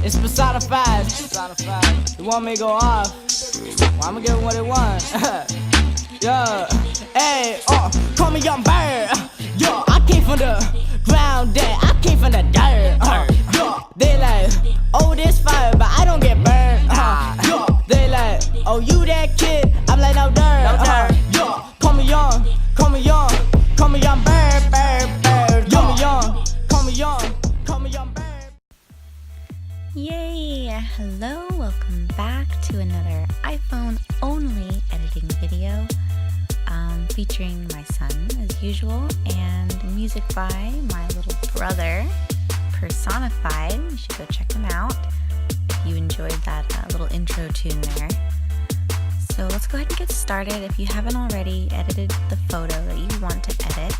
It's personified. You want me to go off? Well, I'ma give them what they want. Yo, hey, call me Young Bird. Yo, I came from the ground, I came from the dirt. Yo, they like, oh, this fire, but I don't get burned. Yo, they like, oh, you that kid? I'm like, no dirt. Yo, call me young, call me young, call me Young Bird, bird. Call me young, call me young, call me Young Bird. Yay! Hello, welcome back to another iPhone only editing video featuring my son as usual and music by my little brother, Personified. You should go check him out if you enjoyed that little intro tune there. So let's go ahead and get started. If you haven't already edited the photo that you want to edit,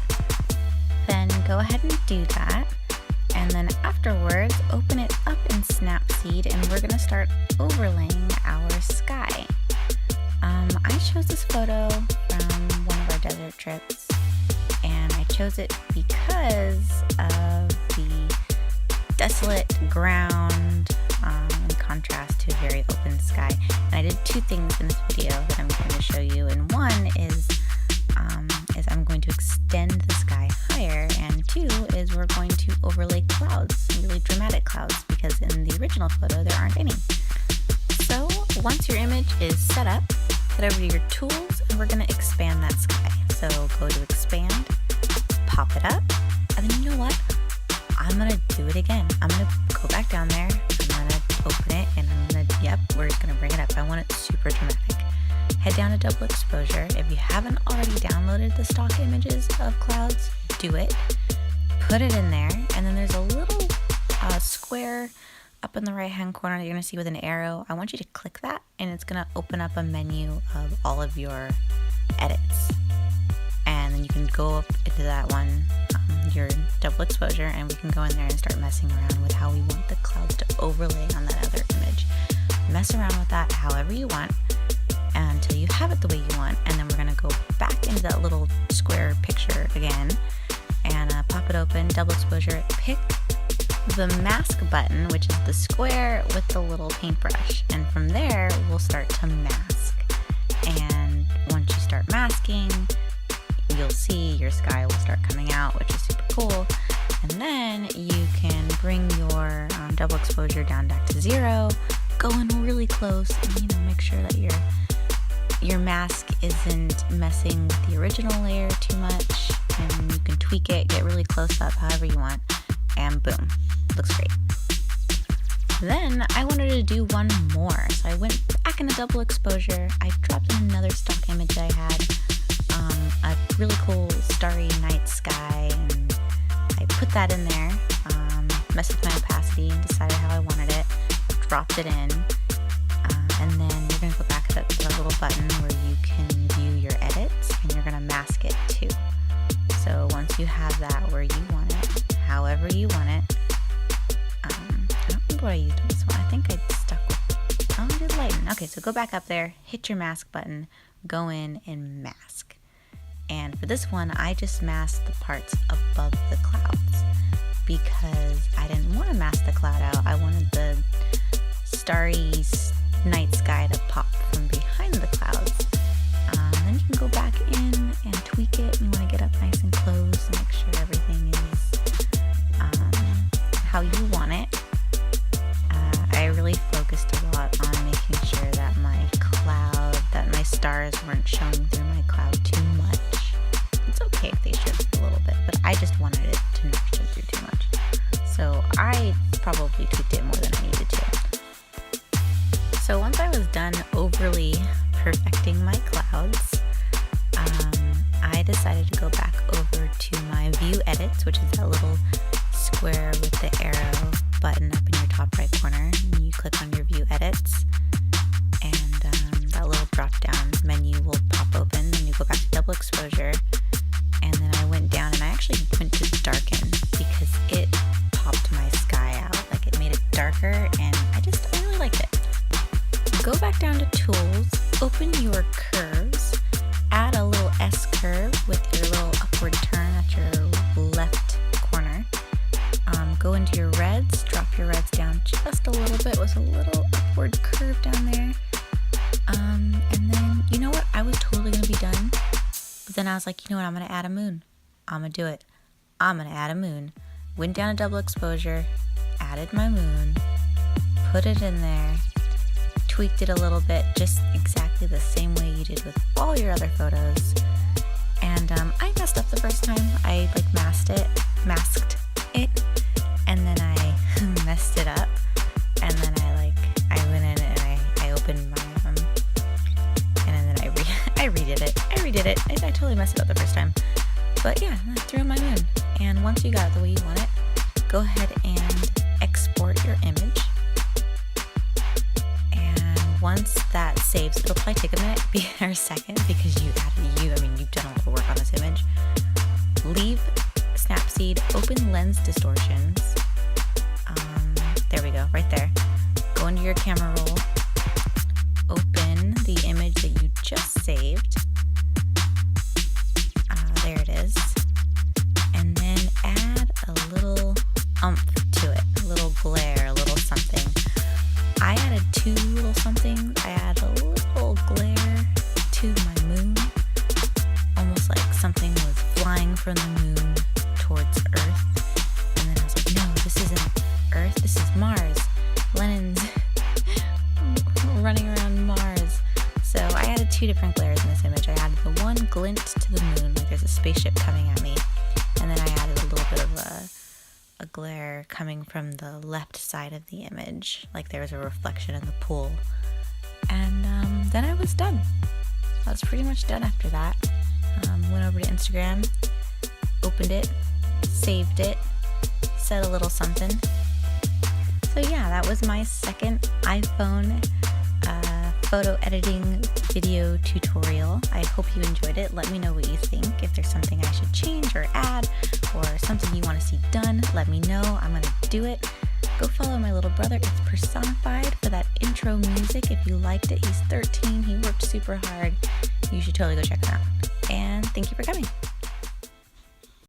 then go ahead and do that. And then afterwards, open it up in Snapseed and we're going to start overlaying our sky. I chose this photo from one of our desert trips, and I chose it because of the desolate ground in contrast to a very open sky. And I did two things in this video that I'm going to show you, and one is I'm going to extend the sky higher, and two is we're going to overlay clouds, really dramatic clouds, because in the original photo there aren't any. So once your image is set up, head over to your tools and we're going to expand that sky. So go to expand, pop it up, and then you know what? I'm going to do it again. I'm going to go back down there, I'm going to open it, and I'm going to, we're just going to bring it up. I want it super dramatic. Head down to double exposure. If you haven't already downloaded the stock images of clouds, do it. Put it in there, and then there's a little square up in the right hand corner that you're going to see with an arrow. I want you to click that, and it's going to open up a menu of all of your edits. And then you can go up into that one, your double exposure, and we can go in there and start messing around with how we want the clouds to overlay on that other image. Mess around with that however you want until you have it the way you want, and then we're going to go back into that little square picture again and pop it open, double exposure, pick the mask button, which is the square with the little paintbrush, and from there we'll start to mask. And once you start masking, you'll see your sky will start coming out, which is super cool. And then you can bring your double exposure down back to 0, go in really close, and make sure that your mask isn't messing with the original layer too much, and you can tweak it, get really close up however you want, and boom, looks great. Then I wanted to do one more, so I went back into double exposure. I dropped in another stock image that I had, a really cool starry night sky, and I put that in there, messed with my opacity and decided how I wanted it, dropped it in, and then you're going to go back to that little button where you can view your edits, and you're going to mask it too. So once you have that where you want it, however you want it, I don't remember what I used on this one. I think I stuck with, I did lighten. Okay, so go back up there, hit your mask button, go in and mask. And for this one, I just masked the parts above the clouds because I didn't want to mask the cloud out. I wanted the starry night sky to pop from behind the clouds. Then you can go back in and tweak it. You want to get up nice and close and make sure everything is how you want it. I really focused a lot on making sure that my stars weren't showing through my cloud too much. It's okay if they show through a little bit, but I just wanted it to not show through too much. So I probably tweaked it more than I needed to. So once I was done overly perfecting my clouds, I decided to go back over to my view edits, which is that little square with the arrow button up in your top right corner. And you click on your view edits, and that little drop down menu will pop open, and you go back to double exposure. And then I went down and I actually went to darken because it popped my sky out, like it made it darker, and I I really liked it. Go back down to Tools, open your curves, add a little S curve with your little upward turn at your left corner. Go into your reds, drop your reds down just a little bit with a little upward curve down there. And then, you know what? I was totally going to be done. But then I was like, you know what? I'm going to add a moon. I'm going to do it. I'm going to add a moon. Went down to double exposure, added my moon, put it in there, tweaked it a little bit, just exactly the same way you did with all your other photos. And I messed up the first time. I masked it, and then I messed it up. And then I went in and I opened my and then I redid it. I totally messed it up the first time. But yeah, I threw in my moon. And once you got it the way you want it, go ahead and export your image. And once that saves, it'll probably take a minute or a second because you've done a lot of work on this image. Leave Snapseed, open lens distortions. There we go, right there. Go into your camera roll, open the image that you just saved. There it is. And then add a little oomph to it, a little glare, a little something. I added two little somethings. I added a little glare to my moon, almost like something was flying from the moon towards Earth. And then I was like, no, this isn't Earth, this is Mars. Lennon's running around Mars. So I added two different glares in this image. I added the one glint to the moon, like there's a spaceship coming at me. And then I added a little bit of a glare coming from the left side of the image, like there was a reflection in the pool. And then I was done. I was pretty much done after that. Went over to Instagram, opened it, saved it, said a little something. So yeah, that was my second iPhone photo editing video tutorial. I hope you enjoyed it. Let me know what you think. If there's something I should change or add or something you want to see done, let me know. I'm going to do it. Go follow my little brother. It's Personified for that intro music. If you liked it, he's 13. He worked super hard. You should totally go check him out. And thank you for coming.